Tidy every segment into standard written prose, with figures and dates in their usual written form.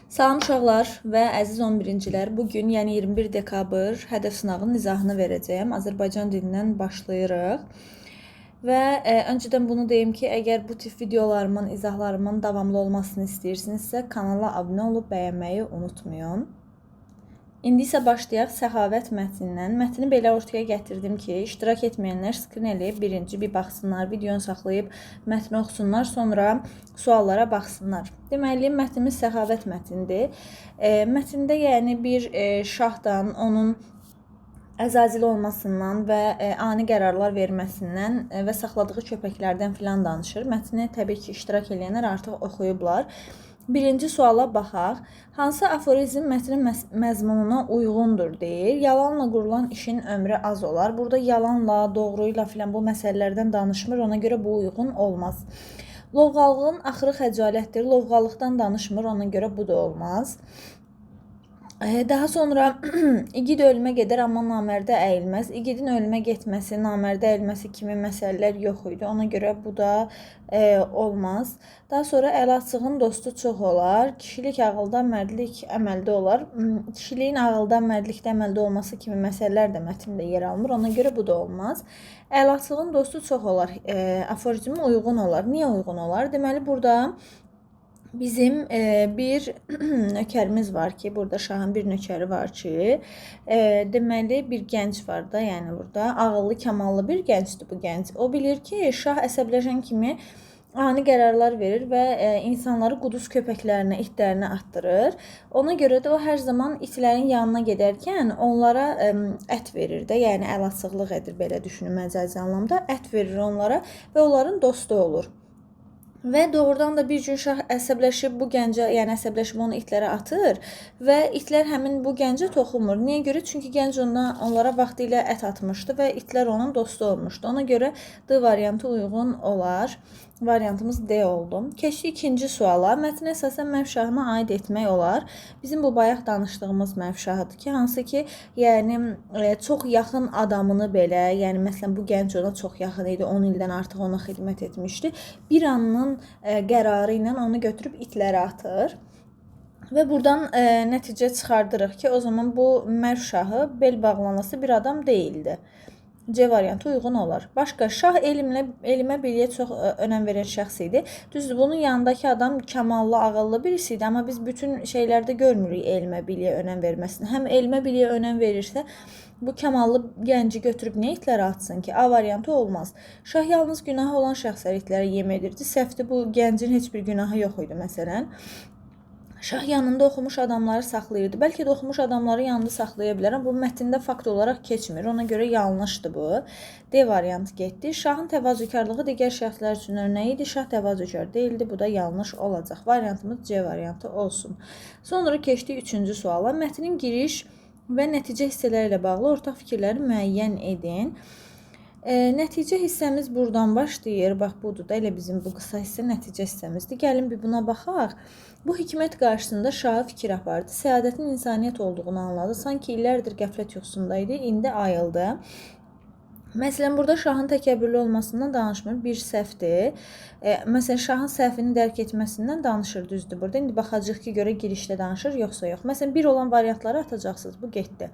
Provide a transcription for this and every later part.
Salam uşaqlar və əziz 11-cilər. Bugün, yəni 21 dekabr hədəf sınağının izahını verəcəyəm. Azərbaycan dilindən başlayırıq. Və öncədən bunu deyim ki, əgər bu tip videolarımın, izahlarımın davamlı olmasını istəyirsinizsə, kanala abunə olub bəyənməyi unutmayın. İndi isə başlayaq Səxavət mətnindən. Mətni belə ortaya gətirdim ki, iştirak etməyənlər skrin eləyib birinci bir baxsınlar, videonu saxlayıb mətni oxusunlar, sonra suallara baxsınlar. Deməli, mətnimiz Səxavət mətnidir. Mətndə yəni bir şahdan, onun əzazil olmasından və ani qərarlar verməsindən və saxladığı köpəklərdən filan danışır. Mətni təbii ki, iştirak edənlər artıq oxuyublar. Birinci suala baxaq. Hansı aforizm mətnin məzmununa uyğundur deyir. Yalanla qurulan işin ömrü az olar. Burada yalanla, doğruyla filan bu məsələlərdən danışmır. Ona görə bu uyğun olmaz. Lovğalığın axırı xəcalətdir. Lovğalıqdan danışmır. Ona görə bu da olmaz. Daha sonra igid ölümə gedər, amma namərdə əyilməz. İgidin ölümə getməsi, namərdə əyilməsi kimi məsələlər yox idi. Ona görə bu da olmaz. Daha sonra əlaçığın dostu çox olar. Kişilik ağılda, mərdlik əməldə olar. Kişiliyin ağılda, mərdlikdə əməldə olması kimi məsələlər də mətndə yer almır. Ona görə bu da olmaz. Əlaçığın dostu çox olar. Aforizmə uyğun olar. Niyə uyğun olar? Deməli, burada bizim bir nökərimiz var ki, burada şahın bir nökəri var ki, deməli bir gənc var da, yəni burada ağıllı, kamallı bir gəncdir bu gənc. O bilir ki, şah əsəbləşən kimi ani qərarlar verir və insanları quduz köpəklərinə, itlərinə atdırır. Ona görə də o hər zaman itlərin yanına gedərkən onlara ət verir də, yəni əlaçıqlıq edir, belə düşünün məcazi anlamda. Ət verir onlara və onların dostu olur. Və doğrudan da bir gün şah əsəbləşib bu gəncə, yəni əsəbləşib onu itlərə atır və itlər həmin bu gəncə toxunmur. Niyə görə? Çünki gənc onlara vaxtilə ət atmışdı və itlər onun dostu olmuşdu. Ona görə D variantı uyğun olar. Variantımız D oldu. Keçdik ikinci suala. Mətnə əsasən Mərv şahına aid etmək olar. Bizim bu bayaq danışdığımız Mərv şahıdır ki, hansı ki, yəni çox yaxın adamını belə, yəni məsələn bu gənc ona çox yaxın idi, 10 ildən artıq ona xidmət etmişdi. Bir anın qərarı ilə onu götürüb itlərə atır. Və buradan nəticə çıxardırıq ki, o zaman bu Mərv şahı bel bağlanası bir adam deyildi. C variantı uyğun olar. Başqa, şah elmə, biliyə çox önəm verən şəxs idi. Düzdür, bunun yanındakı adam kamallı, ağıllı birisi idi, amma biz bütün şeylərdə görmürük elmə, biliyə önəm verməsini. Həm elmə, biliyə önəm verirsə, bu kamallı gənci götürüb nə itlərə atsın ki? A variantı olmaz. Şah yalnız günahı olan şəxslər itlərə yem edirdi. Səhvdir, bu gəncin heç bir günahı yox idi məsələn. Şah yanında oxumuş adamları saxlayırdı. Bəlkə də oxumuş adamları yanında saxlaya bilər, amma bu mətndə fakt olaraq keçmir. Ona görə yanlışdır bu. D variantı getdi. Şahın təvazökarlığı digər şəxslər üçün örnəyi idi. Şah təvazökar deyildi. Bu da yanlış olacaq. Variantımız C variantı olsun. Sonra keçdik üçüncü suala. Mətnin giriş və nəticə hissələri ilə bağlı ortaq fikirləri müəyyən edin. Nəticə hissəmiz buradan başlayır. Bax, budur da elə bizim bu qısa hissə nəticə hissəmizdir. Gəlin bir buna baxaq. Bu hikmət qarşısında şaha fikir apardı. Səadətin insaniyyət olduğunu anladı. Sanki illərdir qəflət yuxusundaydı, indi ayıldı. Məsələn, burada şahın təkəbbürlü olmasından danışmır, bir səhvdir. Məsələn, şahın səhvini dərk etməsindən danışır, düzdür burada. İndi baxacaq ki, görə girişdə danışır, yoxsa yox. Məsələn, bir olan variantları atacaqsınız, bu getdi.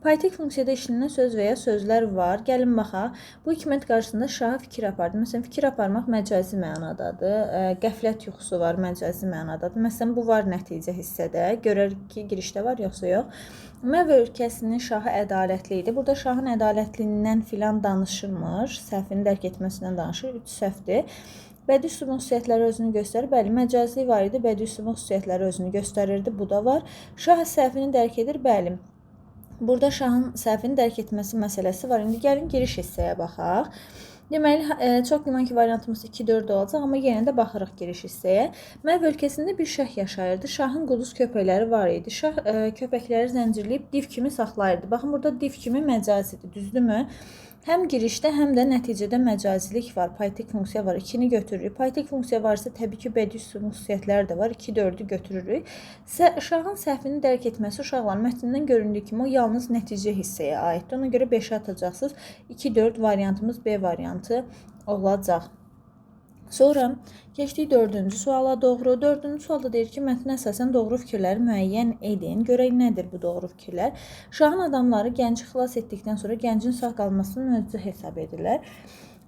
Paytek funksiyada işlənən söz və ya sözlər var. Gəlin baxaq. Bu hikmət qarşısında şaha fikir apardı. Məsələn, fikir aparmaq məcazi mənadadır. Qəflət yuxusu var, məcazi mənadadır. Məsələn, bu var nəticə hissədə. Görək ki, girişdə var, yoxsa yox. Mərv ölkəsinin şahı ədalətli idi. Burada şahın ədalətliyindən filan danışılmır. Səhvini dərk etməsindən danışır. 3 səhvdir. Bədii üslubun xüsusiyyətləri özünü göstərir. Bəli, məcazi var idi. Bədii üslubun xüsusiyyətləri özünü göstərirdi. Bu da var. Şah səhvini dərk edir. Bəli. Burada şahın səhvini dərk etməsi məsələsi var. İndi gəlin giriş hissəyə baxaq. Deməli, çox güman ki, variantımız 2-4 olacaq, amma yenə də baxırıq giriş hissəyə. Mərv ölkəsində bir şah yaşayırdı. Şahın quduz köpəkləri var idi. Şah köpəkləri zəncirləyib div kimi saxlayırdı. Baxın, burada div kimi məcazidir, düzdürmü? Həm girişdə, həm də nəticədə məcazilik var. Paytek funksiya var. 2-ni götürürük. Paytek funksiya varsa, təbii ki, bədii üslubun xüsusiyyətləri də var. 2-4-ü götürürük. Şahın səhvini dərk etməsi uşaqlar mətnindən göründüyü kimi o yalnız nəticə hissəyə aiddir. Ona görə 5-ə atacaqsınız. 2-4 variantımız B variantı olacaq. Sonra keçdik 4-cü suala doğru. 4-cü sualda deyir ki, mətnə əsasən doğru fikirləri müəyyən edin. Görək nədir bu doğru fikirlər? Şahın adamları gənci xilas etdikdən sonra gəncin sağ qalmasını möcüzə hesab edirlər.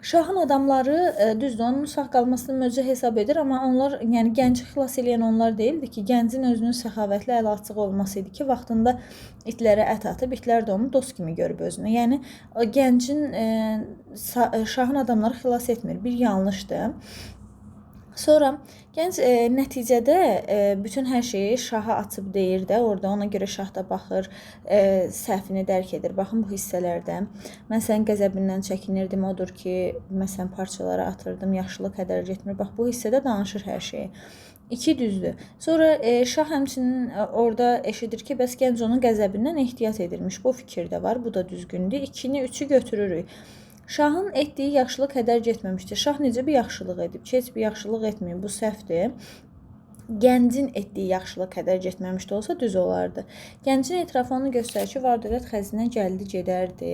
Şahın adamları düzdür, onun sağ qalmasını möcüzə hesab edir, amma onlar, yəni gənci xilas edən onlar deyildi ki, gəncin özünün səxavətli əli açıq olması idi ki, vaxtında itlərə ət atıb, itlər də onu dost kimi görüb özünə. Yəni gəncin şahın adamları xilas etmir. Bir yanlışdır. Sonra gənc nəticədə bütün hər şeyi şaha açıb deyir də, orada ona görə şah da baxır, səhvini dərk edir. Baxın bu hissələrdə. Mən sənin qəzəbindən çəkinirdim, odur ki, məsələn parçalara atırdım, yaşlılıq qədər getmir. Bax bu hissədə danışır hər şeyi. 2 düzdür. Sonra şah həmçinin orada eşidir ki, bəs gənc onun qəzəbindən ehtiyat edirmiş. Bu fikir də var, bu da düzgündür. 2-ni 3-ü götürürük. Şahın etdiyi yaxşılıq hədər getməmişdir. Şah necə bir yaxşılıq edib ki, heç bir yaxşılıq etməyib, bu səhvdir. Gəncin etdiyi yaxşılıq hədər getməmiş də olsa düz olardı. Gəncin etirafı onu göstərir ki, var-dövlət xəzinə gəldi gedərdi.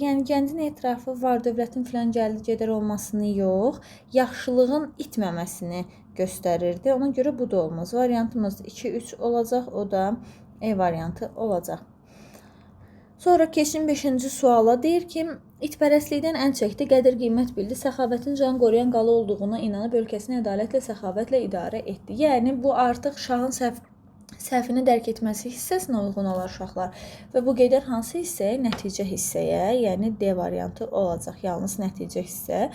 Yəni gəncin etirafı var-dövlətin filan gəldi gedər olmasını yox, yaxşılığın itməməsini göstərirdi. Ona görə bu da olmaz. Variantımız 2-3 olacaq, o da E variantı olacaq. Sonra keçin 5-ci suala. Deyir ki, itpərəstlikdən ən çəkdi, qədir-qiymət bildi, səxavətin can qoruyan qalı olduğuna inanıb ölkəsini ədalətlə, səxavətlə idarə etdi. Yəni, bu artıq şahın səhvini dərk etməsi hissəsinə uyğun olar uşaqlar. Və bu gedər hansı hissəyə? Nəticə hissəyə, yəni D variantı olacaq, yalnız nəticə hissə.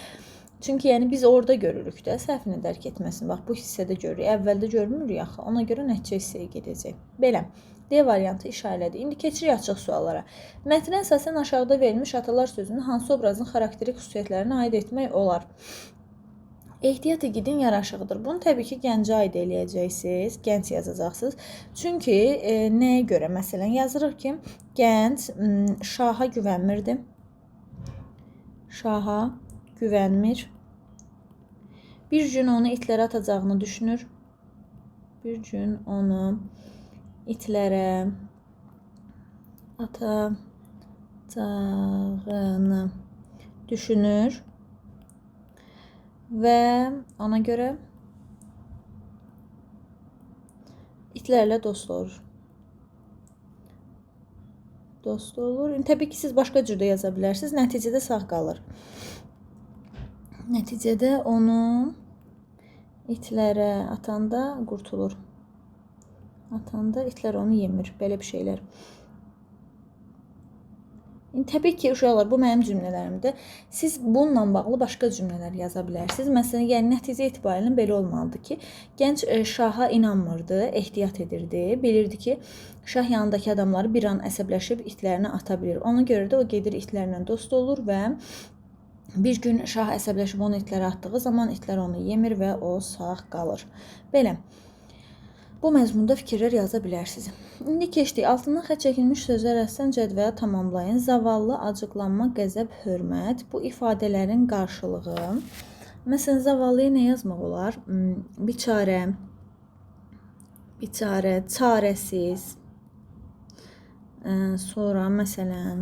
Çünki yəni biz orada görürük də səhvini dərk etməsini. Bax, bu hissədə görürük, əvvəldə görmürük axı. Ona görə nəticə hissəyə gedəcək. Belə. D variantı işarələdir. İndi keçirik açıq suallara. Mətnə əsasən aşağıda verilmiş atalar sözünü hansı obrazın xarakterik xüsusiyyətlərinə aid etmək olar? Ehtiyat igidin yaraşığıdır. Bunu təbii ki, gəncə aid eləyəcəksiniz, gənc yazacaqsınız. Çünki nəyə görə? Məsələn, yazırıq ki, gənc şaha güvənmirdi. Şaha güvənmir. Bir gün onu itlərə atacağını düşünür. Bir gün onu itlərə atacağını düşünür və ona görə itlərlə dost olur. Dost olur. Təbii ki, siz başqa cürdə yaza bilərsiniz. Nəticədə sağ qalır. Nəticədə onu itlərə atanda qurtulur. Atanda itlər onu yemir. Belə bir şeylər. Təbii ki, uşaqlar, bu mənim cümlələrimdir. Siz bununla bağlı başqa cümlələr yaza bilərsiniz. Məsələn, yəni nəticə etibarilə belə olmalıdır ki, gənc şaha inanmırdı, ehtiyat edirdi. Bilirdi ki, şah yanındakı adamları bir an əsəbləşib itlərini ata bilir. Ona görə də o gedir itlərlə dost olur və bir gün şah əsəbləşib onu itlərə atdığı zaman itlər onu yemir və o sağ qalır. Belə. Bu məzmunda fikirlər yaza bilərsiniz. İndi keçdik. Altından xətt çəkilmiş sözlər əsasən cədvələ tamamlayın. Zavallı, acıqlanma, qəzəb, hörmət. Bu ifadələrin qarşılığı. Məsələn, zavallıya nə yazmaq olar? Biçarə, çarəsiz. Sonra, məsələn,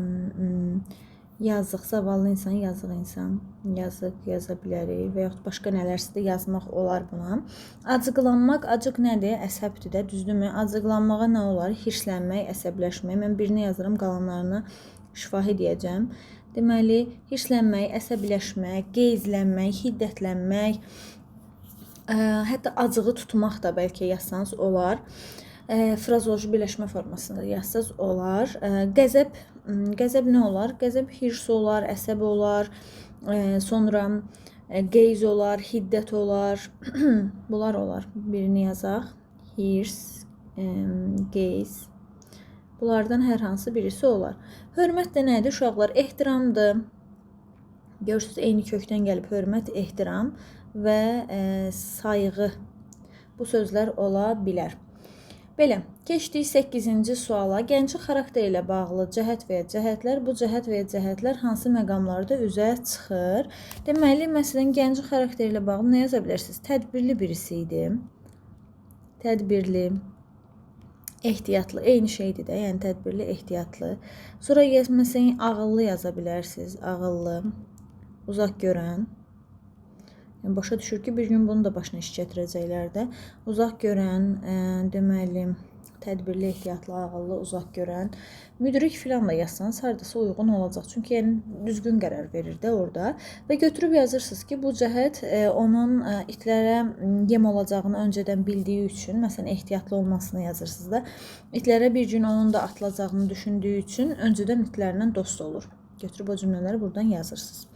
yazıq, zavallı insan, yazıq insan, yazıq yaza bilərik və yaxud başqa nələrsə də yazmaq olar buna. Acıqlanmaq, acıq nədir? Əsəbdir də, düzdürmü? Acıqlanmağa nə olar? Hirslənmək, əsəbləşmək. Mən birini yazıram, qalanlarını şifahi deyəcəm. Deməli, hirslənmək, əsəbləşmək, qeyzlənmək, hiddətlənmək, hətta acığı tutmaq da bəlkə yazsanız olar. Frazoloji birləşmə formasında yazsanız olar. Qəzəb nə olar? Qəzəb hirs olar, əsəb olar, sonra qeyz olar, hiddət olar. Bunlar olar. Birini yazaq. Hirs, qeyz. Bunlardan hər hansı birisi olar. Hörmət də nədir? Uşaqlar, ehtiramdır. Görürsünüz, eyni kökdən gəlib hörmət, ehtiram və sayğı. Bu sözlər ola bilər. Belə, keçdik 8-ci suala. Gəncin xarakteri ilə bağlı cəhət və ya cəhətlər, bu cəhət və ya cəhətlər hansı məqamlarda üzə çıxır? Deməli, məsələn, gəncin xarakteri ilə bağlı nə yaza bilərsiniz? Tədbirli birisi idi. Tədbirli, ehtiyatlı, eyni şeydir də, yəni tədbirli, ehtiyatlı. Sonra, məsələn, ağıllı yaza bilərsiniz. Ağıllı, uzaq görən. Yəni başa düşür ki, bir gün bunu da başına iş gətirəcəklər də. Uzaq görən, deməli, tədbirli, ehtiyatlı, ağıllı, uzaq görən, müdrik filan da yazsanız hardasa uyğun olacaq. Çünki yəni düzgün qərar verir də orada və götürüb yazırsınız ki, bu cəhət onun itlərə yem olacağını öncədən bildiyi üçün, məsələn, ehtiyatlı olmasını yazırsınız da, itlərə bir gün onun da atılacağını düşündüyü üçün öncədən itlərlə dost olur. Götürüb o cümlələri buradan yazırsınız.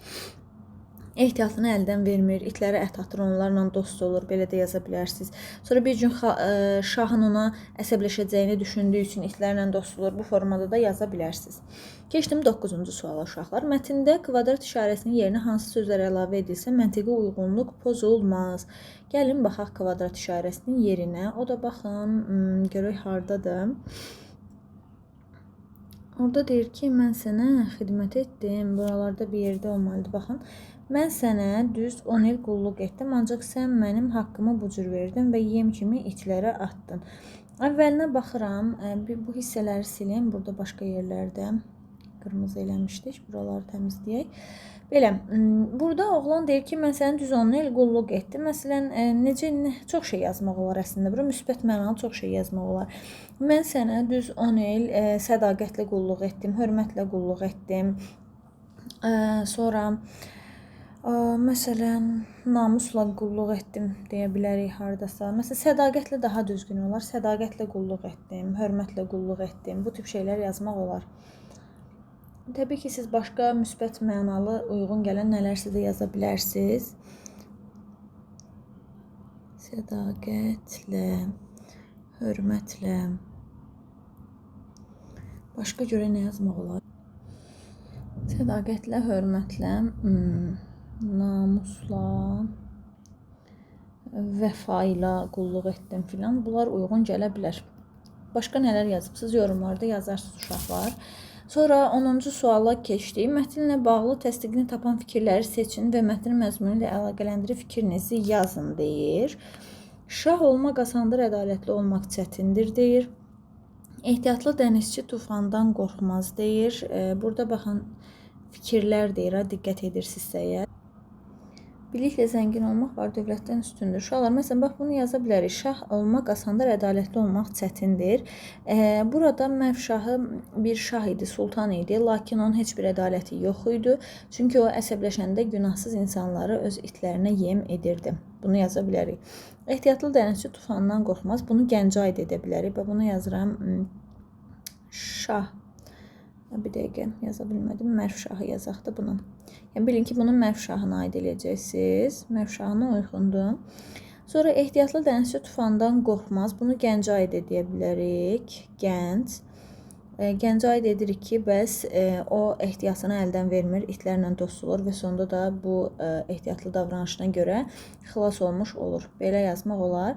Ehtiyatını əldən vermir, itlərə ət atır, onlarla dost olur, belə də yaza bilərsiniz. Sonra bir gün şahın ona əsəbləşəcəyini düşündüyü üçün itlərlə dost olur, bu formada da yaza bilərsiniz. Keçdim 9-cu suala uşaqlar. Mətndə kvadrat işarəsinin yerinə hansı sözlər əlavə edilsə məntiqi uyğunluq pozulmaz. Gəlin baxaq kvadrat işarəsinin yerinə. O da baxın, görək hardadır. Orada deyir ki, mən sənə xidmət etdim. Buralarda bir yerdə olmalıdır. Baxın. Mən sənə düz 10 il qulluq etdim, ancaq sən mənim haqqımı bu cür verdin və yem kimi itlərə atdın. Əvvəlinə baxıram, bu hissələri silin, burada başqa yerlərdə qırmızı eləmişdik, buraları təmizləyək. Belə, burada oğlan deyir ki, mən sənə düz 10 il qulluq etdim. Məsələn, çox şey yazmaq olar əslində, bura müsbət mənalı çox şey yazmaq olar. Mən sənə düz 10 il sədaqətlə qulluq etdim, hörmətlə qulluq etdim. Sonra məsələn, namusla qulluq etdim deyə bilərik hardasa. Məsələn, sədaqətlə daha düzgün olar. Sədaqətlə qulluq etdim, hörmətlə qulluq etdim. Bu tip şeylər yazmaq olar. Təbii ki, siz başqa müsbət mənalı uyğun gələn nələrsə də yaza bilərsiniz. Sədaqətlə, hörmətlə. Başqa görə nə yazmaq olar? Sədaqətlə, hörmətlə, namusla, vəfa ilə qulluq etdim filan. Bunlar uyğun gələ bilər. Başqa nələr yazıbsınız? Yorumlarda yazarsınız uşaqlar. Sonra 10-cu suala keçdik. Mətnlə bağlı təsdiqini tapan fikirləri seçin və mətnin məzmunu ilə əlaqələndirib fikrinizi yazın deyir. Şah olmaq asandır, ədalətli olmaq çətindir deyir. Ehtiyatlı dənizçi tufandan qorxmaz deyir. Burada baxın fikirlər deyir, diqqət edirsinizsə əgər. Biliklə zəngin olmaq var dövlətdən üstündür. Uşaqlar, məsələn, bax bunu yaza bilərik. Şah olmaq asandır, ədalətli olmaq çətindir. Burada Mərv şahı bir şah idi, sultan idi, lakin onun heç bir ədaləti yox idi. Çünki o əsəbləşəndə günahsız insanları öz itlərinə yem edirdi. Bunu yaza bilərik. Ehtiyatlı dənizçi tufandan qorxmaz. Bunu Gəncəyd edə bilərik. Bunu yazıram. Şah. Bir dəqiqə yaza bilmədim. Mərv şahı yazaq da bunu. Yəni bilin ki, bunu Mərv şahına aid eləyəcəksiniz. Mərv şahına uyğundur. Sonra ehtiyatlı dənizçi tufandan qorxmaz. Bunu Gəncəyd edə bilərik. Gənc. Gəncəyd edirik ki, bəs o ehtiyatını əldən vermir, itlərlə dost olur və sonunda da bu ehtiyatlı davranışına görə xilas olmuş olur. Belə yazmaq olar.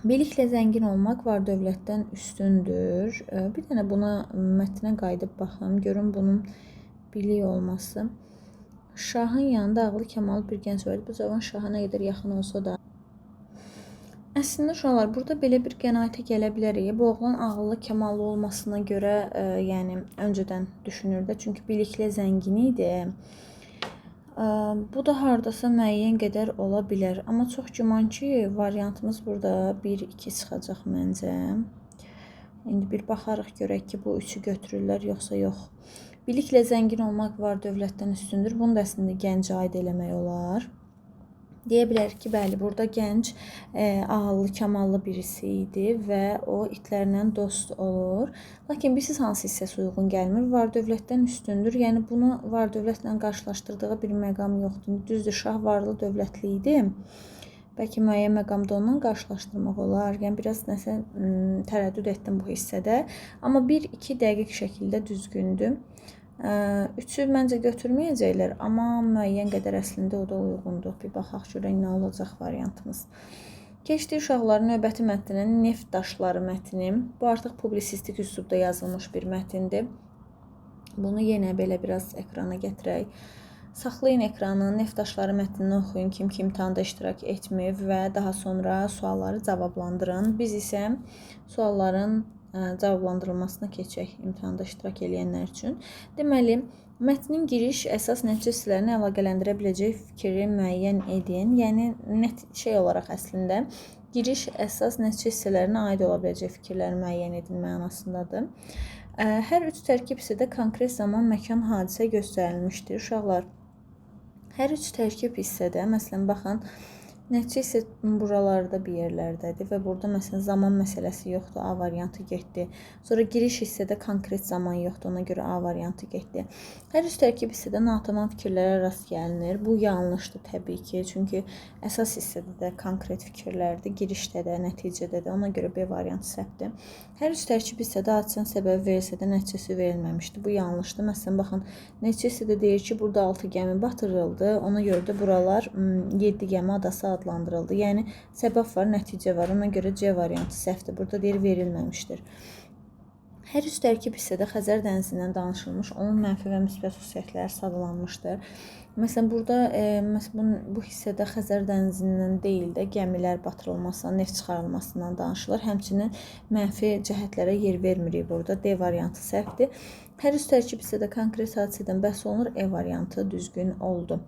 Biliklə zəngin olmaq var dövlətdən üstündür. Bir dənə buna mətnə qayıdıb baxım, görün bunun bilik olması. Şahın yanında ağlı kəmalı bir gənc var. Bu cavan şaha nə qədər yaxın olsa da. Əslində uşaqlar, burada belə bir qənaətə gələ bilərik. Bu oğlan ağıllı kəmallı olmasına görə, yəni öncədən düşünür də, çünki biliklə zəngin idi. Bu da hardasa müəyyən qədər ola bilər. Amma çox güman ki, variantımız burada 1-2 çıxacaq məncə. İndi bir baxarıq görək ki, bu üçü götürürlər, yoxsa yox. Biliklə zəngin olmaq var dövlətdən üstündür. Bunu da əslində gəncə aid eləmək olar. Deyə bilərik ki, bəli, burada gənc, ağıllı, kəmallı birisi idi və o itlərlə dost olur. Lakin bilirsiniz hansı hissəsi uyğun gəlmir? Var dövlətdən üstündür. Yəni bunu var dövlətlə qarşılaşdırdığı bir məqam yoxdur. Düzdür, şah varlı dövlətli idi. Bəlkə müəyyən məqamda ondan qarşılaşdırmaq olar. Yəni biraz nəsə tərəddüd etdim bu hissədə. Amma 1-2 dəqiq şəkildə düzgündür. Üçü məncə götürməyəcəklər, amma müəyyən qədər əslində o da uyğundur. Bir baxaq görək nə olacaq variantımız. Keçdik uşaqların növbəti mətninə, neft daşları mətni. Bu artıq publisistik üslubda yazılmış bir mətindir. Bunu yenə belə biraz ekrana gətirək. Saxlayın ekranı, neft daşları mətnini oxuyun, kim imtahanda iştirak etməyib və daha sonra sualları cavablandırın. Biz isə sualların cavablandırılmasına keçək imtahanda iştirak edənlər üçün. Deməli, Mətnin giriş əsas nəticə hissələrini əlaqələndirə biləcək fikri müəyyən edin. Yəni net şey olaraq əslində giriş əsas nəticə hissələrinə aid ola biləcək fikirləri müəyyən edin mənasındadır. Hər üç tərkib hissədə konkret zaman, məkan, hadisə göstərilmişdir. Uşaqlar, hər üç tərkib hissədə, məsələn, baxın, nəticə isə buralarda bir yerlərdədir və burada məsələn zaman məsələsi yoxdur, A variantı getdi. Sonra giriş hissədə konkret zaman yoxdur, ona görə A variantı getdi. Hər üç tərkib hissədə natamam fikirlərə rast gəlinir. Bu yanlışdır təbii ki, çünki əsas hissədə də konkret fikirlərdir, girişdə də, nəticədə də, ona görə B variantı səhvdir. Hər üç tərkib hissədə hadisənin səbəbi verilsə də nəticəsi verilməmişdir. Bu yanlışdır. Məsələn, baxın, nəticə hissədə deyir ki, burada 6 gəmi batırıldı, ona görə də buralar 7 gəmi adası adlandırıldı. Yəni səbəb var, nəticə var. Ona görə C variantı səhvdir. Burada deyir verilməmişdir. Hər üç tərkib hissədə Xəzər dənizindən danışılmış, onun mənfi və müsbət xüsusiyyətləri sadalanmışdır. Məsələn, burada bu hissədə Xəzər dənizindən deyil də gəmilər batırılmasından, neft çıxarılmasından danışılır. Həmçinin mənfi cəhətlərə yer vermirik burada. D variantı səhvdir. Hər üç tərkib hissədə konkret hadisədən bəhs olunur. E variantı düzgün oldu.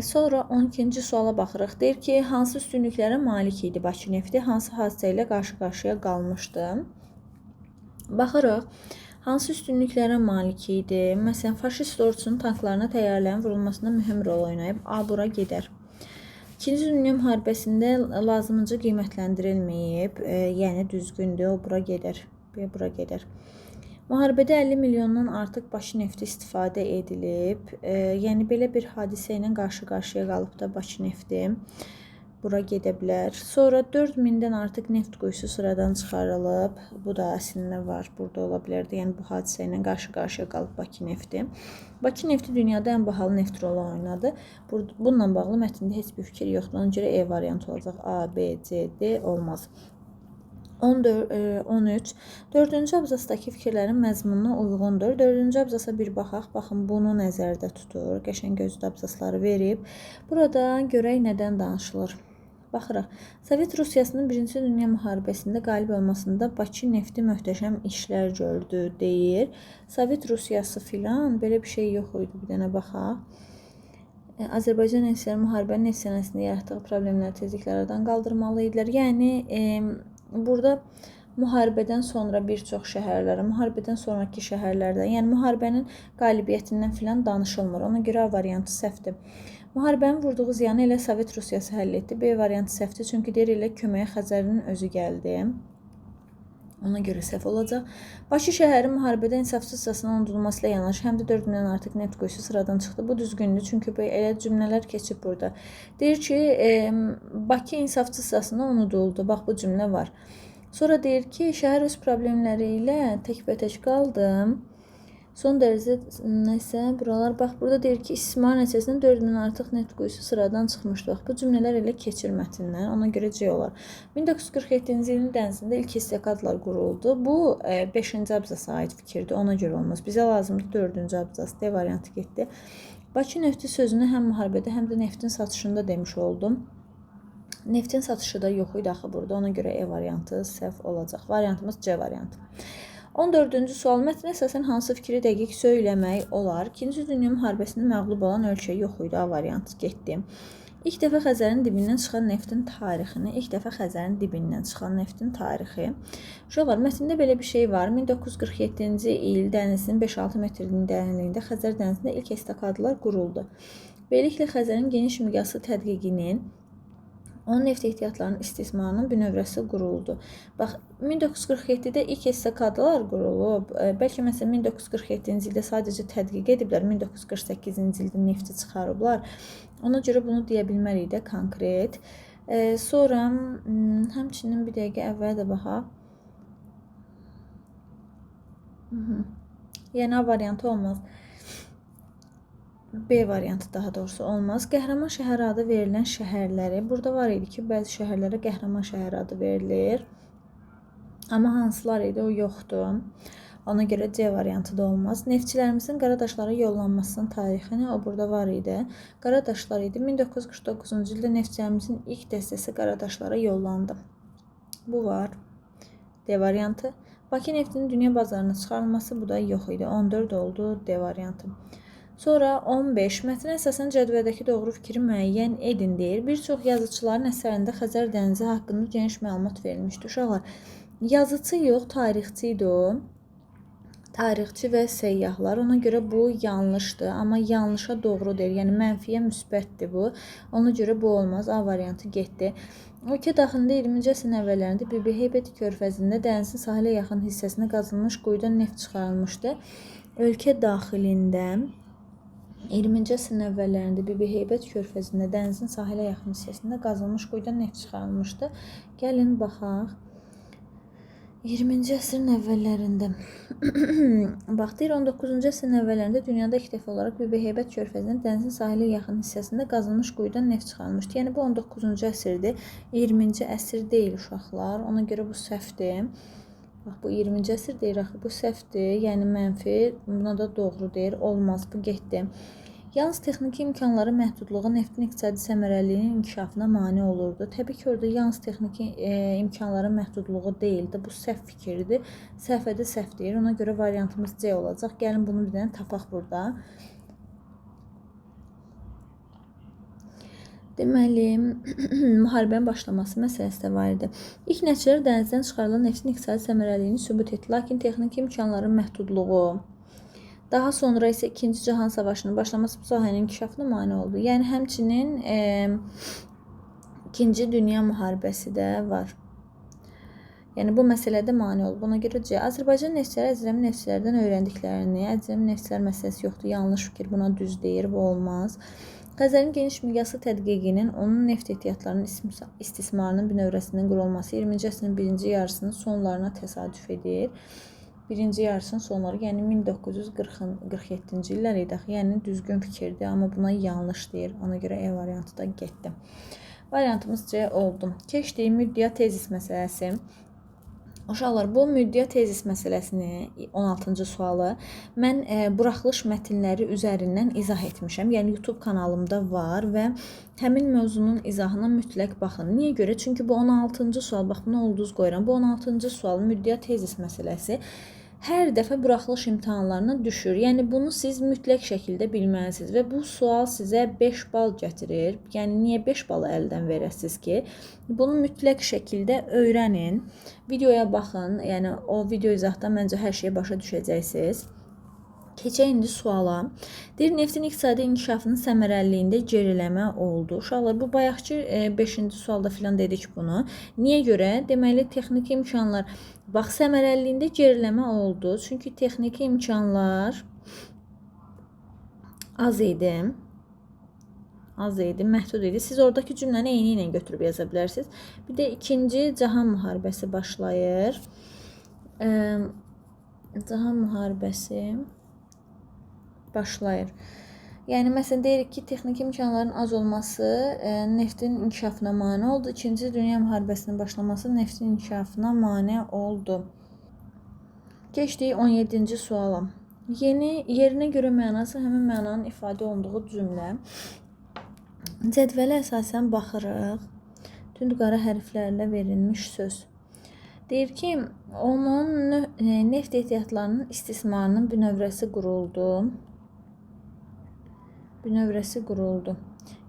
Sonra 12-ci suala baxırıq. Deyir ki, hansı üstünlüklərə malik idi Bakı nefti, hansı hadisə ilə qarşı-qarşıya qalmışdı? Baxırıq, hansı üstünlüklərə malik idi? Məsələn, faşist ordusunun tanklarına təyyarələrin vurulmasında mühüm rol oynayıb. A bura gedər. İkinci Dünya müharibəsində lazımınca qiymətləndirilməyib, yəni düzgündür, o bura gedər. B bura gedər. Müharibədə 50 milyondan artıq Bakı nefti istifadə edilib. Yəni belə bir hadisə ilə qarşı-qarşıya qalıb da Bakı nefti. Bura gedə bilər. Sonra 4000-dən artıq neft quyusu sıradan çıxarılıb. Bu da əslində var, burada ola bilərdi. Yəni bu hadisə ilə qarşı-qarşıya qalıb Bakı nefti. Bakı nefti dünyada ən bahalı neft rolu oynadı. Bununla bağlı mətndə heç bir fikir yoxdur. Ona görə E variantı olacaq. A, B, C, D olmaz. 13. 4-cü abzasdakı fikirlərin məzmununa uyğundur. 4-cü abzasa bir baxaq. Baxın, bunu nəzərdə tutur. Qəşəng gözlü abzasları verib. Burada görək nədən danışılır. Baxırıq. Sovet Rusiyasının 1-ci Dünya müharibəsində qalib olmasında Bakı nefti möhtəşəm işlər gördü, deyir. Sovet Rusiyası filan, belə bir şey yox idi. Bir dənə baxaq. Azərbaycan nefsləri müharibənin neft sənayesində yaratdığı problemləri tezliklə aradan qaldırmalı idilər. Yəni, burada müharibədən sonra bir çox şəhərlərə, müharibədən sonraki şəhərlərdən, yəni müharibənin qalibiyyətindən filan danışılmır. Ona görə A variantı səhvdir. Müharibənin vurduğu ziyanı elə Sovet Rusiyası həll etdi. B variantı səhvdir, çünki deyir elə köməyə Xəzərin özü gəldi. Ona görə səhv olacaq. Bakı şəhəri müharibədə insafsızcasına unudulması ilə yanaşı, həm də 4000-dən artıq neft quyusu sıradan çıxdı. Bu düzgündür, çünki elə cümlələr keçib burada. Deyir ki, Bakı insafsızcasına unuduldu. Bax, bu cümlə var. Sonra deyir ki, şəhər öz problemləri ilə təkbətək qaldı. Son dərəcə nəsə buralar, bax, burada deyir ki, istismar nəticəsində 4000-dən artıq neft quyusu sıradan çıxmışdı. Bax, bu cümlələr elə keçir mətndən, ona görə C olar. 1947-ci ilin dənizində ilk istekadlar quruldu. Bu 5-ci abzasa aid fikirdir, ona görə olmaz. Bizə lazımdır 4-cü abzas, D variantı getdi. Bakı nefti sözünü həm müharibədə, həm də neftin satışında demiş oldum. Neftin satışı da yox idi axı burada, ona görə E variantı səhv olacaq. Variantımız C variantı. 14-cü sual, mətnə əsasən hansı fikri dəqiq söyləmək olar? 2-ci Dünya müharibəsində məğlub olan ölkə yox idi, A variantı getdi. İlk dəfə Xəzərin dibindən çıxan neftin tarixini, Uşaqlar, mətndə belə bir şey var. 1947-ci il dənizin 5-6 metrinin dərinliyində Xəzər dənizində ilk estakadlar quruldu. Beləliklə, Xəzərin geniş miqyaslı tədqiqinin, onun neft ehtiyatlarının istismarının bünövrəsi quruldu. Bax, 1947-də ilk estakadalar qurulub. Bəlkə məsələn 1947-ci ildə sadəcə tədqiq ediblər, 1948-ci ildə nefti çıxarıblar. Ona görə bunu deyə bilmərik də konkret. Sonra həmçinin bir dəqiqə əvvəl də baxaq. Yəni A variantı olmaz. B variantı daha doğrusu olmaz. Qəhrəman şəhər adı verilən şəhərləri, burada var idi ki, bəzi şəhərlərə qəhrəman şəhər adı verilir. Amma hansılar idi, o yoxdur. Ona görə C variantı da olmaz. Neftçilərimizin Qaradaşlara yollanmasının tarixini, o burada var idi. Qaradaşlar idi. 1949-cu ildə neftçilərimizin ilk dəstəsi Qaradaşlara yollandı. Bu var. D variantı. Bakı neftinin dünya bazarına çıxarılması bu da yox idi. 14 oldu D variantı. Sonra 15. Mətnə əsasən cədvəldəki doğru fikri müəyyən edin deyir. Bir çox yazıçıların əsərində Xəzər dənizi haqqında geniş məlumat verilmişdir. Uşaqlar, yazıçı yox, tarixçi idi o. Tarixçi və səyyahlar. Ona görə bu yanlışdır, amma yanlışa doğru deyil. Yəni mənfiyə müsbətdir bu. Ona görə bu olmaz. A variantı getdi. Ölkə daxilində 20-ci əsrin əvvəllərində Bibi Heybət körfəzində dənizin sahilə yaxın hissəsinə qazılmış quyudan neft çıxarılmışdı. Ölkə daxilində 20-ci əsrin əvvəllərində Bibi Heybət körfəzində dənizin sahilə yaxın hissəsində qazılmış quyudan neft çıxarılmışdı. Gəlin baxaq. 20-ci əsrin əvvəllərində bax deyir 19-cu əsrin əvvəllərində dünyada ilk dəfə olaraq Bibi Heybət körfəzinin dənizin sahilə yaxın hissəsində qazılmış quyudan neft çıxarılmışdı. Yəni bu 19-cu əsrdir. 20-ci əsr deyil uşaqlar. Ona görə bu səhvdir. Bax bu 20-ci əsr deyir axı bu səhvdir. Yəni mənfi. Buna da doğru deyir. Olmaz. Bu getdi. Yalnız texniki imkanların məhdudluğu neftin iqtisadi səmərəliliyinin inkişafına mane olurdu. Təbii ki, orada yalnız texniki imkanların məhdudluğu deyildi. Bu səhv fikirdir. Səhvədə səhv deyir. Ona görə variantımız C olacaq. Gəlin bunu bir dənə tapaq burada. Deməli, müharibənin başlaması məsələsi də var idi. İlk nəticələr dənizdən çıxarılan neftin iqtisadi səmərəliliyini sübut etdi. Lakin texniki imkanların məhdudluğu, daha sonra isə 2-ci Cahan Savaşının başlaması bu sahənin inkişafına mane oldu. Yəni, həmçinin 2-ci Dünya müharibəsi də var. Yəni, bu məsələdə mane oldu. Buna görə C. Azərbaycan neftçiləri Əzrəmi neftçilərdən öyrəndiklərini, Əzrəmi neftçilər məsələsi yoxdur, yanlış fikir, buna düz deyir, bu olmaz. Xəzərin geniş miqyaslı tədqiqinin, onun neft ehtiyatlarının istismarının bünövrəsinin qurulması 20-ci əsrin birinci yarısının sonlarına təsadüf edir. Birinci yarısının sonları, yəni 1947-ci illər idi. Yəni düzgün fikirdir, amma buna yanlış deyir. Ona görə E variantı da getdi. Variantımız C oldu. Keçdik müddəa tezis məsələsi. Uşaqlar, bu müddəa tezis məsələsini 16-cı sualı mən buraxılış mətnləri üzərindən izah etmişəm. Yəni YouTube kanalımda var və həmin mövzunun izahına mütləq baxın. Niyə görə? Çünki bu 16-cı sual, bax bunu ulduz qoyuram. Bu 16-cı sual müddəa tezis məsələsi hər dəfə buraxılış imtahanlarına düşür. Yəni bunu siz mütləq şəkildə bilməlisiniz və bu sual sizə 5 bal gətirir. Yəni niyə 5 balı əldən verəsiniz ki? Bunu mütləq şəkildə öyrənin. Videoya baxın. Yəni o video izahdan məncə hər şeyə başa düşəcəksiniz. Keçək indi suala. Deyir, neftin iqtisadi inkişafının səmərəliliyində geriləmə oldu. Uşaqlar, bu bayaqki 5-ci sualda filan dedik bunu. Niyə görə? Deməli, texniki imkanlar, bax, səmərəliliyində geriləmə oldu. Çünki texniki imkanlar az idi. Az idi, məhdud idi. Siz oradakı cümləni eyni ilə götürüb yaza bilərsiniz. Bir də 2-ci Cahan müharibəsi başlayır. Cahan müharibəsi başlayır. Yəni, məsələn, deyirik ki, texniki imkanların az olması neftin inkişafına mane oldu. 2-ci Dünya müharibəsinin başlaması neftin inkişafına mane oldu. Keçdik 17-ci suala. Yerinə görə mənası həmin mənanın ifadə olunduğu cümlə. Cədvələ əsasən baxırıq. Tünd qara hərflərlə verilmiş söz. Deyir ki, onun neft ehtiyatlarının istismarının bünövrəsi quruldu. Bünövrəsi quruldu.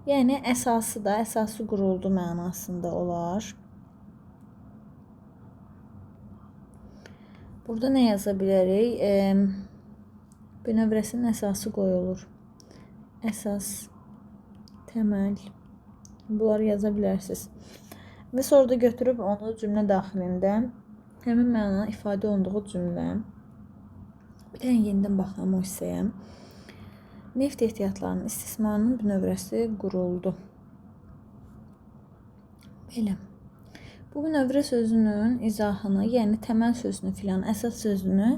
Yəni, əsası quruldu mənasında olar. Burada nə yaza bilərik? Bünövrəsinin əsası qoyulur. Əsas, təməl. Bunları yaza bilərsiniz. Və sonra da götürüb onu cümlə daxilində həmin mənanın ifadə olunduğu cümlə. Bir dənə yenidən baxalım o hissəyə. Neft ehtiyatlarının istismarının bünövrəsi quruldu. Belə. Bu bünövrə sözünün izahını, yəni təməl sözünü filan, əsas sözünü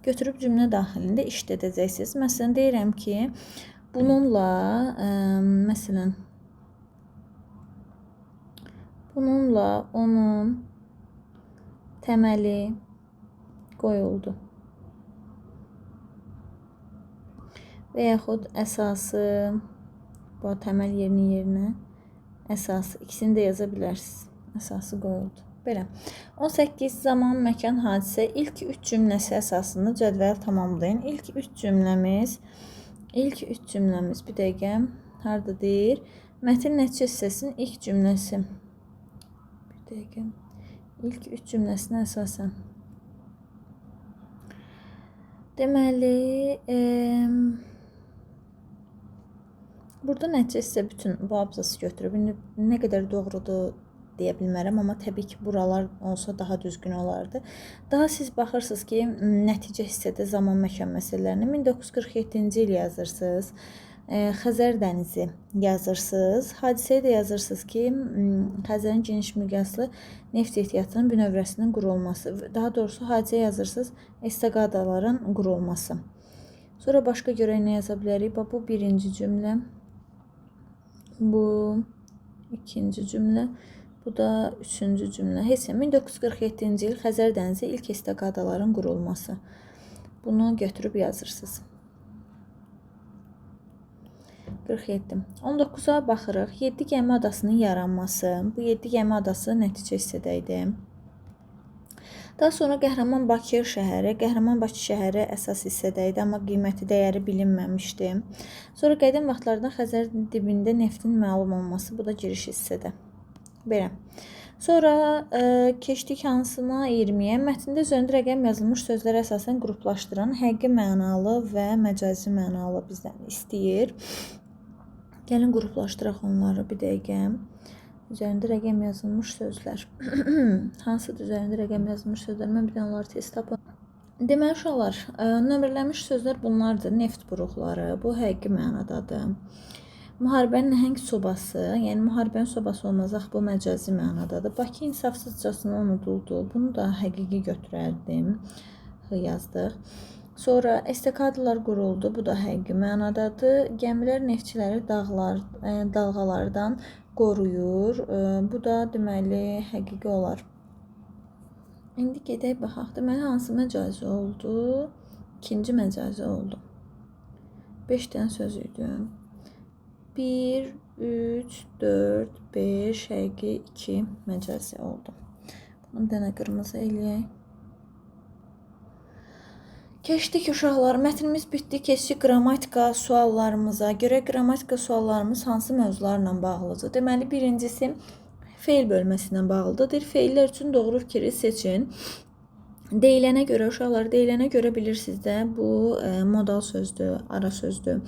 götürüb cümlə daxilində işlədəcəksiniz. Məsələn, deyirəm ki, bununla, məsələn, bununla onun təməli qoyuldu. Və yaxud əsası, bu təməl yerinə əsası, ikisini də yaza bilərsiniz. Əsası qoyuldu. Belə. 18 zaman, məkan, hadisə ilk 3 cümləsi əsasında cədvəl tamamlayın. İlk 3 cümləmiz bir dəqiqə hardadır? Mətn nəticə hissəsinin ilk cümləsi. Bir dəqiqə. İlk 3 cümləsinə əsasən. Deməli, burada nəticə hissə bütün bu abzası götürüb. İndi nə qədər doğrudur deyə bilmərəm, amma təbii ki, buralar olsa daha düzgün olardı. Daha siz baxırsınız ki, nəticə hissədə zaman məkan məsələlərini 1947-ci il yazırsınız. Xəzər dənizi yazırsınız. Hadisəyə də yazırsınız ki, Xəzərin geniş miqyaslı neft ehtiyatının bünövrəsinin qurulması. Daha doğrusu hadisə yazırsınız, estaqadaların qurulması. Sonra başqa görək nə yaza bilərik? Bu birinci cümlə. Bu ikinci cümlə. Bu da üçüncü cümlə. Heç 1947-ci il Xəzər dənizi ilk estaqadaların qurulması. Bunu götürüb yazırsınız. 47. 19-a baxırıq. 7 gəmi adasının yaranması. Bu 7 gəmi adası nəticə hissədə idi. Daha sonra Qəhrəmanbakı şəhəri əsas hissədə idi, amma qiyməti dəyəri bilinməmişdi. Sonra qədim vaxtlarda Xəzər dibində neftin məlum olması. Bu da giriş hissədə. Belə. Sonra keçdik hansına? 20-yə. Mətndə üzərində rəqəm yazılmış sözlər əsasən qruplaşdıran həqiqi mənalı və məcazi mənalı bizdən istəyir. Gəlin qruplaşdıraq onları bir dəqiqə. Üzərində rəqəm yazılmış sözlər. Hansıdır üzərində rəqəm yazılmış sözlər? Mən bir dənə onları tez tapım. Deməli, uşaqlar, nömrələnmiş sözlər bunlardır. Neft buruqları, bu həqiqi mənadadır. Müharibənin nəhəng sobası, yəni müharibənin sobası olmazaq, bu məcazi mənadadır. Bakı insafsızcasına unuduldu. Bunu da həqiqi götürərdim. Yazdıq. Sonra estakadalar quruldu. Bu da həqiqi mənadadır. Gəmilər neftçiləri dalğalardan qoruyur. Bu da deməli həqiqi olar. İndi gedək baxaq. Deməli, hansı məcazi oldu? İkinci məcazi oldu. 5 dənə söz idi. 1, 3, 4, 5, həqiqi 2 məcazi oldu. Bunu bir dənə qırmızı eləyək. Keçdik uşaqlar. Mətnimiz bitdi. Keçdik qrammatika suallarımıza. Görək qrammatika suallarımız hansı mövzularla bağlıdır. Deməli, birincisi feil bölməsi ilə bağlıdır. Feillər üçün doğru fikri seçin. Deyilənə görə, uşaqlar, deyilənə görə bilirsiniz də, bu modal sözdür, ara sözdür.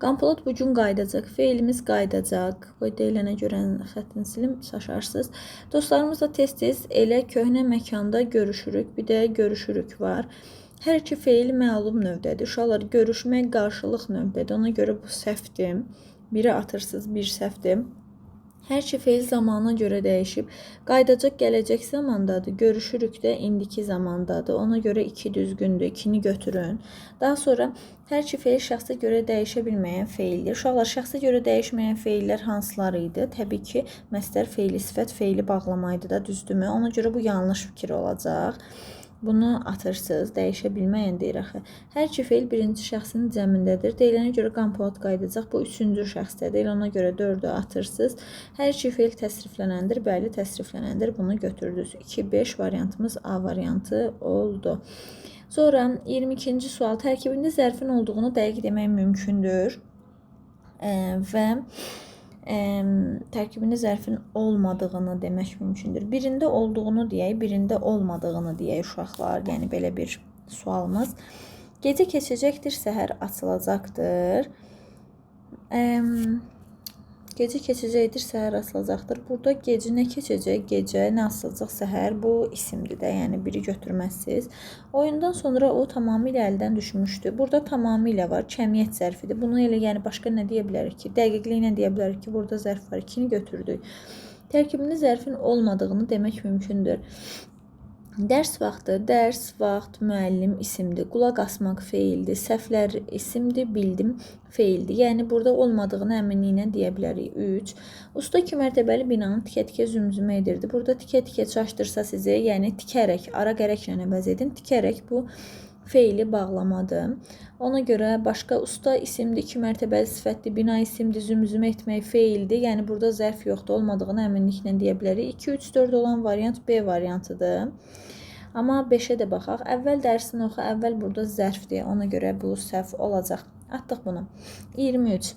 Qampolad bugün qayıdacaq, feilimiz qayıdacaq. Qoy deyilənə görə xəttini silim, şaşarsınız. Dostlarımızla tez-tez elə köhnə məkanda görüşürük, bir də görüşürük var. Hər iki feil məlum növdədir. Uşaqlar, görüşmək qarşılıq növdədir. Ona görə bu səhvdir. Biri atırsınız, bir səhvdir. Hər iki feil zamana görə dəyişib. Qayıdacaq gələcək zamandadır. Görüşürük də indiki zamandadır. Ona görə 2 düzgündür. 2-ni götürün. Daha sonra hər iki feil şəxsə görə dəyişə bilməyən feildir. Uşaqlar, şəxsə görə dəyişməyən feillər hansıları idi? Təbii ki, məsdər feili, sifət feili bağlamaydı da, düzdürmü? Ona görə bu yanlış fikir olacaq. Bunu atırsınız, dəyişə bilməyən deyir axı. Hər iki feil birinci şəxsin cəmindədir. Deyilənə görə Qampolad qayıdacaq. Bu üçüncü şəxsdədir. Ona görə 4-ü atırsınız. Hər iki feil təsriflənəndir. Bəli, təsriflənəndir. Bunu götürdünüz. 2-5 variantımız A variantı oldu. Sonra 22-ci sual. Tərkibində zərfin olduğunu dəqiq demək mümkündür. Və tərkibində zərfin olmadığını demək mümkündür. Birində olduğunu deyək, birində olmadığını deyək uşaqlar. Yəni belə bir sualımız. Gecə keçəcəkdir, səhər açılacaqdır. Gecə keçəcəkdir, səhər açılacaqdır. Burada gecə nə keçəcək, gecə nə açılacaq, səhər bu isimdir də, yəni biri götürməzsiniz. Oyundan sonra o tamamilə əldən düşmüşdü. Burada tamamilə var, kəmiyyət zərfidir. Bunu elə yəni başqa nə deyə bilərik ki, dəqiqliklə deyə bilərik ki, burada zərf var, 2-ni götürdük. Tərkibində zərfin olmadığını demək mümkündür. Dərs vaxtı, müəllim isimdir. Qulaq asmaq feildir. Səhvlər isimdir, bildim feildir. Yəni burada olmadığını əminliklə deyə bilərik. 3. Usta 2 mərtəbəli binanı tikə-tikə zümzümə edirdi. Burada tikə-tikə çaşdırsa sizi, yəni tikərək, ara qərəklə əvəz edin. Tikərək bu feili bağlamadır. Ona görə başqa usta isimdir, 2 mərtəbəli sifətli, bina isimdir, zümzümə etmək feildir. Yəni burada zərf yoxdur, olmadığını əminliklə deyə bilərik. 2, 3, 4 olan variant B variantıdır. Amma 5-ə də baxaq. Əvvəl dərsini oxu, əvvəl burada zərfdir. Ona görə bu səhv olacaq. Atdıq bunu. 23.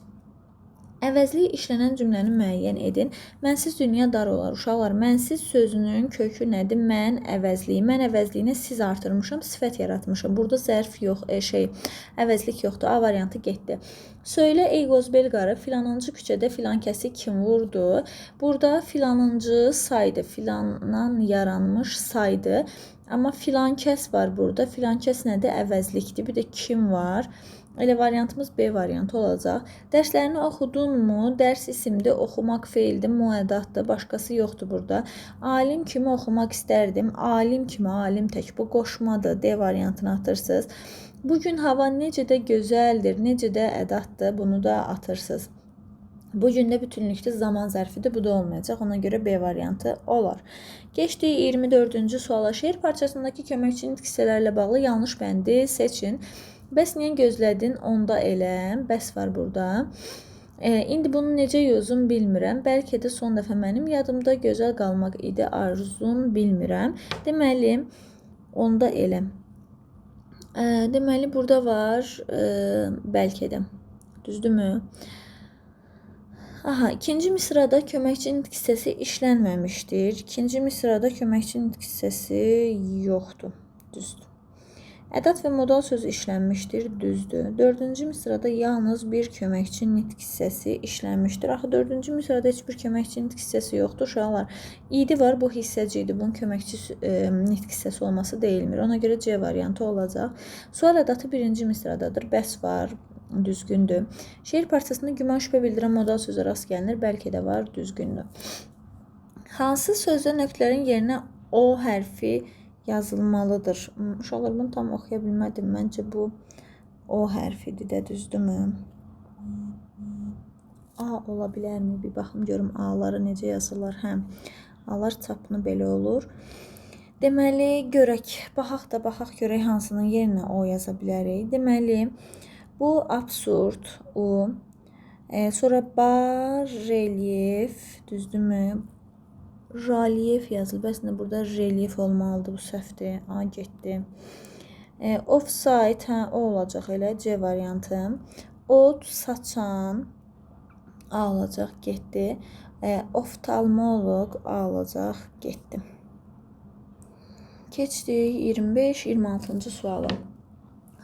Əvəzli işlənən cümləni müəyyən edin. Mənsiz dünya dar olar. Uşaqlar, mənsiz sözünün kökü nədir? Mən əvəzliyi. Mən əvəzliyinə siz artırmışam, sifət yaratmışam. Burada zərf yox, əvəzlik yoxdur. A variantı getdi. Söylə ey qozbel qarı, filanıncı küçədə filan kəsi kim vurdu? Burada filanıncı saydı, filandan yaranmış saydı. Amma filan kəs var burada. Filan kəs nədir? Əvəzlikdir. Bir də kim var? Elə variantımız B variantı olacaq. Dərslərini oxudunmu? Dərs isimdir, oxumaq feildir, müəddatdır, başqası yoxdur burada. Alim kimi oxumaq istərdim. Alim kimi, alim tək bu qoşmadır. D variantını atırsınız. Bugün hava necə də gözəldir, necə də ədatdır, bunu da atırsınız. Bugün də bütünlükdə zaman zərfidir, bu da olmayacaq. Ona görə B variantı olar. Keçdik 24-cü suala. Şeir parçasındakı köməkçi nitq hissələrlə bağlı yanlış bəndi seçin. Bəs niyə gözlədin? Onda elə. Bəs var burada. İndi bunu necə yozum bilmirəm. Bəlkə də son dəfə mənim yadımda gözəl qalmaq idi arzum bilmirəm. Deməli, onda elə. Deməli, burada var bəlkə də. Düzdürmü? Aha, ikinci misrada köməkçi nitq hissəsi işlənməmişdir. İkinci misrada köməkçi nitq hissəsi yoxdur. Düzdür. Ədad və modal sözü işlənmişdir, düzdür. 4-cü misrada yalnız bir köməkçi nitq hissəsi işlənmişdir. Axı 4-cü misrada heç bir köməkçi nitq hissəsi yoxdur, uşaqlar. İdi var, bu hissəci idi. Bunun köməkçi nitq hissəsi olması deyilmir. Ona görə C variantı olacaq. Sual ədatı 1-ci misradadır. Bəs var, düzgündür. Şeir parçasında güman şübhə bildirən modal sözə rast gəlinir. Bəlkə də var, düzgündür. Hansı sözdə nöqtələrin yerinə O hərfi yazılmalıdır? Uşaqlar, bunu tam oxuya bilmədim. Məncə bu O hərfidir də, düzdürmü? A ola bilərmi? Bir baxım görüm A-ları necə yazırlar. Hə, A-lar çapını belə olur. Deməli, görək. Baxaq görək hansının yerinə O yaza bilərik. Deməli, bu absurd, O. Sonra bar, relyef, düzdürmü? Relyef yazılıb. Əslində burada relyef olmalıdır, bu səhvdir. A getdi. Offside, hə, o olacaq elə, C variantı. Ot, saçan, A olacaq, getdi. Oftalmoloq, A olacaq, getdi. Keçdik 25-26-cı suala.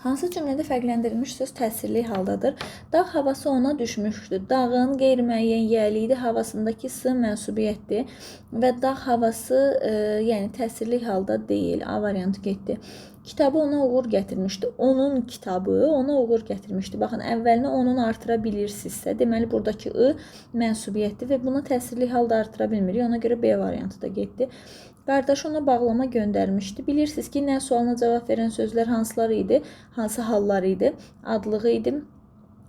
Hansı cümlədə fərqləndirilmiş söz təsirli haldadır? Dağ havası ona düşmüşdü. Dağın qeyri-müəyyən yiyəliyi havasındakı S mənsubiyyətdir və dağ havası yəni təsirli halda deyil. A variantı getdi. Kitabı ona uğur gətirmişdi. Onun kitabı ona uğur gətirmişdi. Baxın, əvvəlinə onun artıra bilirsinizsə, deməli buradakı I mənsubiyyətdir və buna təsirli halda artıra bilmirik. Ona görə B variantı da getdi. Qardaşı ona bağlama göndərmişdi. Bilirsiniz ki, nə sualına cavab verən sözlər hansılar idi? Hansı hallar idi? Adlığı idi,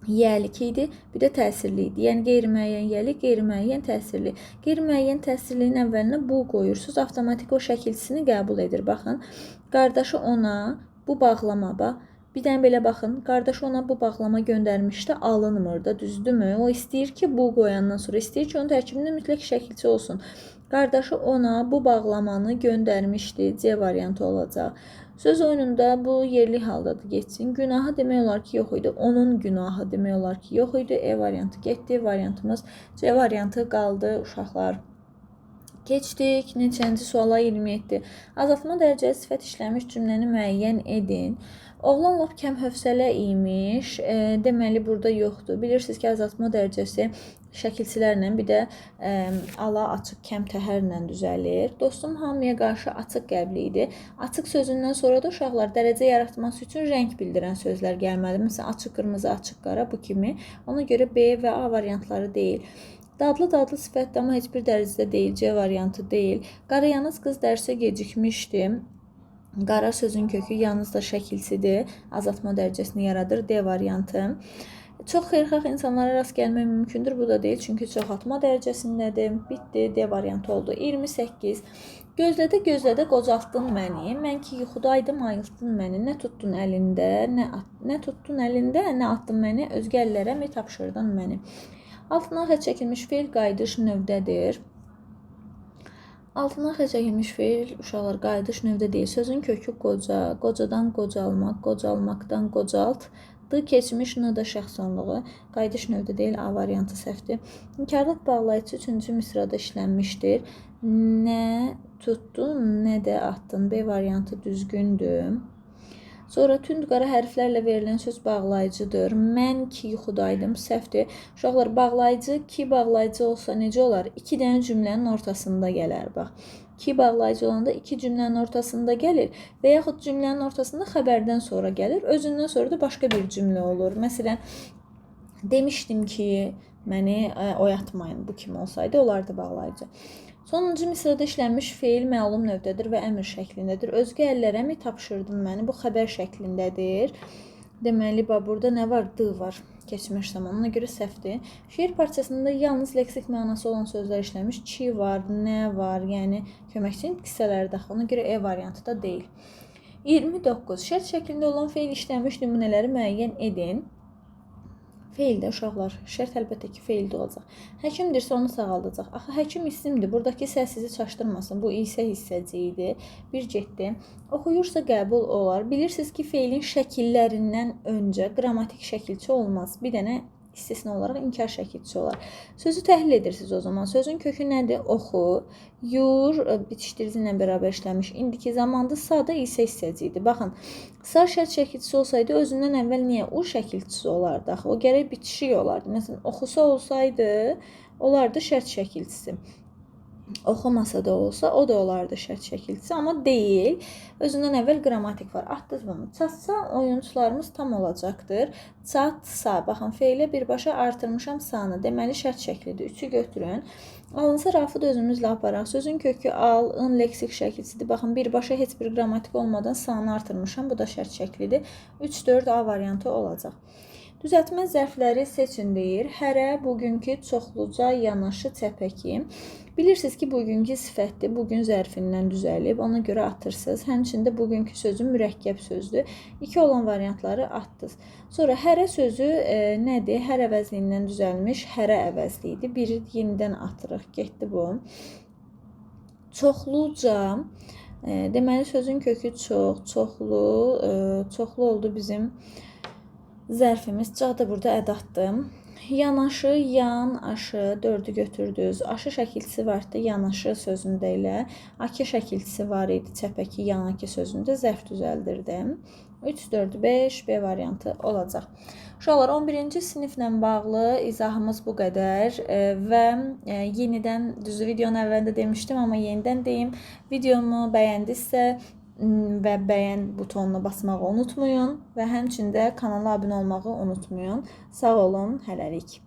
yiyəlik idi, bir də təsirli idi. Yəni qeyri-müəyyən yiyəlik, qeyri-müəyyən təsirli. Qeyri-müəyyən təsirlinin əvvəlinə bu qoyursunuz, avtomatik o şəkilçisini qəbul edir. Baxın, qardaşı ona bu bağlama, bir dənə belə baxın, qardaşı ona bu bağlama göndərmişdi, alınmırdı, düzdürmü? O istəyir ki, bu qoyandan sonra istəyir ki, onun tərkibində mütləq şəkilçi olsun. Qardaşı ona bu bağlamanı göndərmişdi. C variantı olacaq. Söz oyununda bu yerli haldadır, geçsin. Günahı demək olar ki, yox idi. Onun günahı demək olar ki, yox idi. E variantı getdi. Variantımız C variantı qaldı, uşaqlar. Keçdik. Neçənci suala 27. Azaltma dərəcəli sifət işləmiş cümləni müəyyən edin. Oğlan lap kəm hövsələ imiş. Deməli, burada yoxdur. Bilirsiniz ki, azaltma dərəcəsi şəkilçilərlə, bir də ala açıq kəm təhərlə düzəlir. Dostum hamıya qarşı açıq qəlbli idi. Açıq sözündən sonra da uşaqlar dərəcə yaratması üçün rəng bildirən sözlər gəlməli. Məsələn, açıq qırmızı, açıq qara, bu kimi. Ona görə B və A variantları deyil. Dadlı sifətdə, amma heç bir dərəcədə deyil. C variantı deyil. Qarayanız qız dərsə gecikmişdi. Qara sözün kökü yalnız da şəkilçidir. Azaltma dərəcəsini yaradır. D variantı. Çox xeyirxah insanlara rast gəlmək mümkündür. Bu da deyil, çünki çoxaltma dərəcəsindədir. Bitdi. D variantı oldu. 28. Gözlədə qocaltdın məni, mən ki yuxudaydım ayıltdın məni, nə tutdun əlində, nə tutdun əlində, nə atdın məni, özgə əllərə mi tapşırdın məni. Altından xətt çəkilmiş feil qayıdış növdədir. Altından xətt çəkilmiş feil uşaqlar qayıdış növdə deyil. Sözün kökü qoca, qocadan qocalmaq, qocalmaqdan qocalt. Keçmiş n da şəxsonluğu. Qayıdış növdə deyil, A variantı səhvdir. İnkarlıq bağlayıcı 3-cü misrada işlənmişdir. Nə tutdun, nə də atdın. B variantı düzgündür. Sonra tünd qara hərflərlə verilən söz bağlayıcıdır. Mən ki yuxudaydım, səhvdir. Uşaqlar, bağlayıcı, ki bağlayıcı olsa necə olar? 2 dənə cümlənin ortasında gələr, bax. Ki bağlayıcı olanda 2 cümlənin ortasında gəlir və yaxud cümlənin ortasında xəbərdən sonra gəlir. Özündən sonra da başqa bir cümlə olur. Məsələn, demişdim ki, məni oyatmayın. Bu kimi olsaydı, olardı bağlayıcı. Sonuncu misrada işlənmiş feil məlum növdədir və əmr şəklindədir. Özgə əllərə mi tapşırdın məni? Bu xəbər şəklindədir. Deməli, burada nə var? D var. Keçmiş zaman. Ona görə səhvdir. Şeir parçasında yalnız leksik mənası olan sözlər işlənmiş. Ki var, nə var, yəni köməkçinin qissələri daxil. Ona görə E variantı da deyil. 29. Şərt şəklində olan feil işlənmiş nümunələri müəyyən edin. Feildə uşaqlar, şərt əlbəttə ki, feildə olacaq. Həkimdirsə onu sağaldacaq. Axı, həkim isimdir. Buradakı səs sizi çaşdırmasın. Bu isə hissəciyidir. Bir getdi. Oxuyursa qəbul olar. Bilirsiniz ki, feilin şəkillərindən öncə qrammatik şəkilçi olmaz. Bir dənə istisna olaraq inkar şəkilçisi olar. Sözü təhlil edirsiniz o zaman. Sözün kökü nədir? Oxu, yur, bitişdirici ilə bərabər işlənmiş. İndiki zamanda sa da isə hissəciyidir. Baxın, sa şərt şəkilçisi olsaydı özündən əvvəl niyə u şəkilçisi olardı? O gərək bitişik olardı. Məsələn, oxusa olsaydı, olardı şərt şəkilçisi. Oxumasa da olsa, o da olardı şərt şəkilçisi, amma deyil. Özündən əvvəl qrammatik var. Atdız bunu. Çatsa oyunçularımız tam olacaqdır. Çatsa, baxın, feilə birbaşa artırmışam sanı. Deməli, şərt şəklidir. 3-ü götürün. Alınsa rafı da özümüzlə aparaq. Sözün kökü al, ın leksik şəkilçidir. Baxın, birbaşa heç bir qrammatik olmadan sanı artırmışam. Bu da şərt şəklidir. 3-4 A variantı olacaq. Düzəltmə zərfləri seçin deyir. Hərə, bugünkü, çoxluca, yanaşı, çəpəki. Bilirsiniz ki, bugünkü sifətdir. Bugün zərfindən düzəlib. Ona görə atırsınız. Həmçində bugünkü sözü mürəkkəb sözdür. 2 olan variantları atdınız. Sonra hərə sözü nədir? Hər əvəzliyindən düzəlmiş hərə əvəzliyidir. Biri yenidən atırıq. Getdi bu. Çoxluca. Deməli, sözün kökü çox, çoxlu oldu bizim zərfimiz. Ca da burada ədatdır. Yanaşı, yan, aşı, 4-ü götürdünüz. Aşı şəkilçisi vardı yanaşı sözündə ilə. Akı şəkilçisi var idi çəpəki, yanakı sözündə zərf düzəldirdim. 3, 4, 5, B variantı olacaq. Uşaqlar, 11-ci siniflə bağlı izahımız bu qədər və yenidən, düzü videonun əvvəlində demişdim, amma yenidən deyim. Videomu bəyəndinizsə və bəyən butonuna basmağı unutmayın və həmçində kanala abunə olmağı unutmayın. Sağ olun, hələlik.